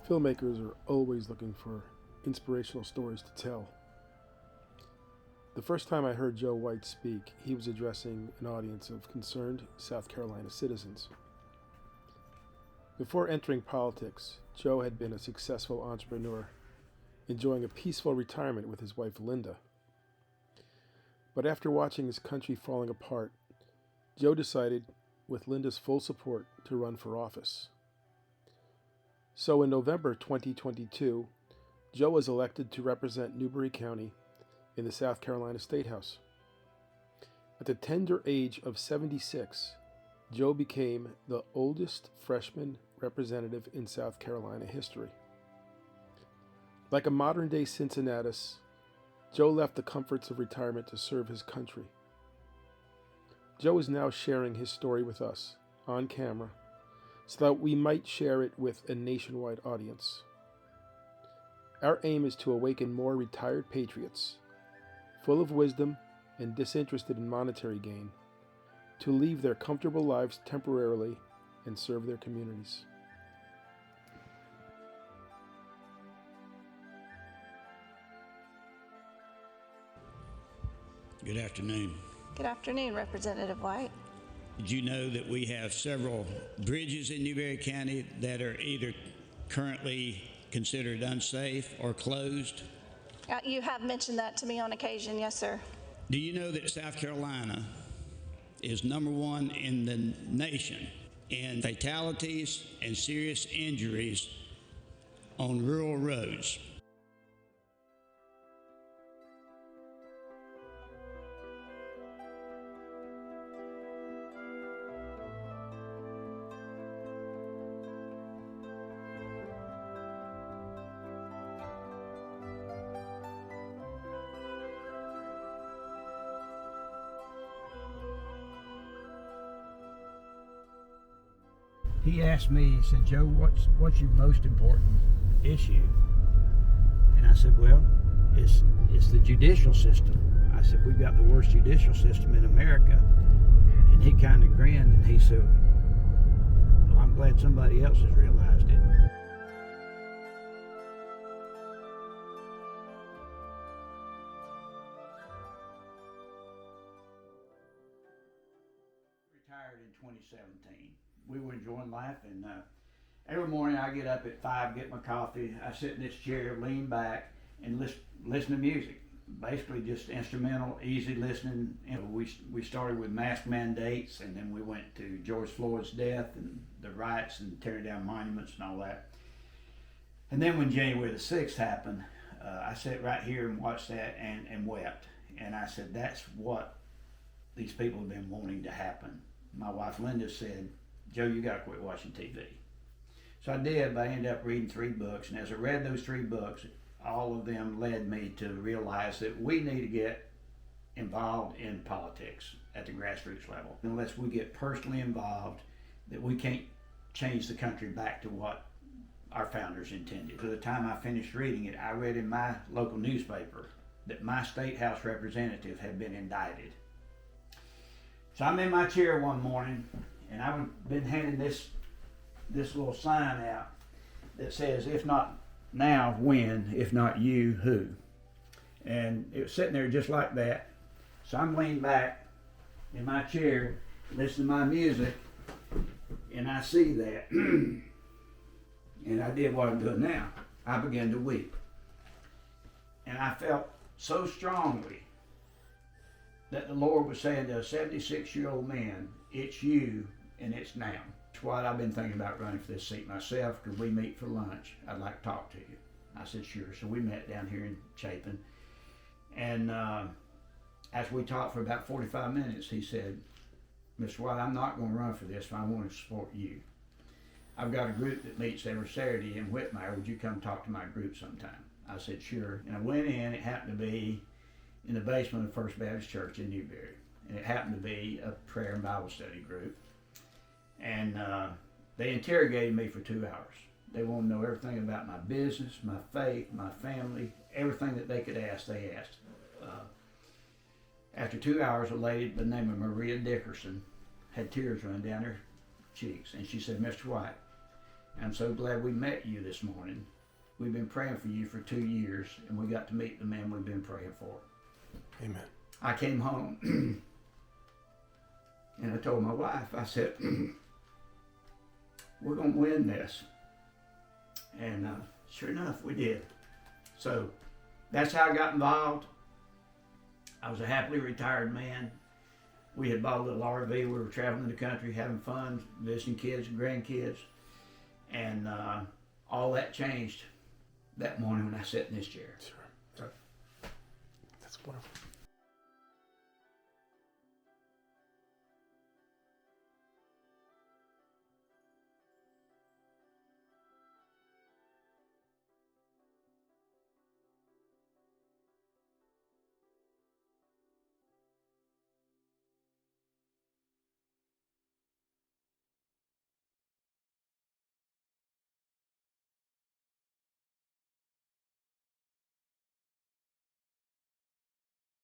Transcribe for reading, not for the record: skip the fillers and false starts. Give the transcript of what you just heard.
Filmmakers are always looking for inspirational stories to tell. The first time I heard Joe White speak, he was addressing an audience of concerned South Carolina citizens. Before entering politics, Joe had been a successful entrepreneur, enjoying a peaceful retirement with his wife Linda. But after watching his country falling apart, Joe decided, with Linda's full support, to run for office. So in November 2022, Joe was elected to represent Newberry County in the South Carolina State House. At the tender age of 76, Joe became the oldest freshman representative in South Carolina history. Like a modern-day Cincinnatus, Joe left the comforts of retirement to serve his country. Joe is now sharing his story with us, on camera, so that we might share it with a nationwide audience. Our aim is to awaken more retired patriots, full of wisdom and disinterested in monetary gain, to leave their comfortable lives temporarily and serve their communities. Good afternoon. Good afternoon, Representative White. Did you know that we have several bridges in Newberry County that are either currently considered unsafe or closed? You have mentioned that to me on occasion, yes, sir. Do you know that South Carolina is #1 in the nation in fatalities and serious injuries on rural roads? He asked me, he said, "Joe, what's your most important issue?" And I said, "Well, it's the judicial system." I said, "We've got the worst judicial system in America." And he kind of grinned and he said, "Well, I'm glad somebody else has realized it." Retired in 2017. We were enjoying life, and every morning I get up at 5, get my coffee, I sit in this chair, lean back, and listen to music. Basically just instrumental, easy listening. And we started with mask mandates, and then we went to George Floyd's death and the riots and tearing down monuments and all that. And then when January the 6th happened, I sat right here and watched that and wept. And I said, that's what these people have been wanting to happen. My wife Linda said, "Joe, you gotta quit watching TV." So I did, but I ended up reading 3 books, and as I read those 3 books, all of them led me to realize that we need to get involved in politics at the grassroots level. Unless we get personally involved, that we can't change the country back to what our founders intended. By the time I finished reading it, I read in my local newspaper that my state house representative had been indicted. So I'm in my chair one morning, and I've been handing this little sign out that says, "If not now, when? If not you, who?" And it was sitting there just like that. So I'm leaned back in my chair, listening to my music, and I see that. And I did what I'm doing now. I began to weep. And I felt so strongly that the Lord was saying to a 76-year-old man, "It's you, and it's now." That's why I've been thinking about running for this seat myself. Could we meet for lunch? I'd like to talk to you. I said, "Sure." So we met down here in Chapin. And as we talked for about 45 minutes, he said, "Mr. White, I'm not going to run for this, but I want to support you. I've got a group that meets every Saturday in Whitmire. Would you come talk to my group sometime?" I said, "Sure." And I went in. It happened to be in the basement of First Baptist Church in Newberry. And it happened to be a prayer and Bible study group. And they interrogated me for 2 hours. They wanted to know everything about my business, my faith, my family, everything that they could ask, they asked. After 2 hours, a lady by the name of Maria Dickerson had tears running down her cheeks. And she said, "Mr. White, I'm so glad we met you this morning. We've been praying for you for 2 years, and we got to meet the man we've been praying for. Amen. I came home, and I told my wife, I said, we're going to win this. And sure enough, we did. So that's how I got involved. I was a happily retired man. We had bought a little RV. We were traveling the country, having fun, visiting kids and grandkids. And all that changed that morning when I sat in this chair. Sure. That's wonderful.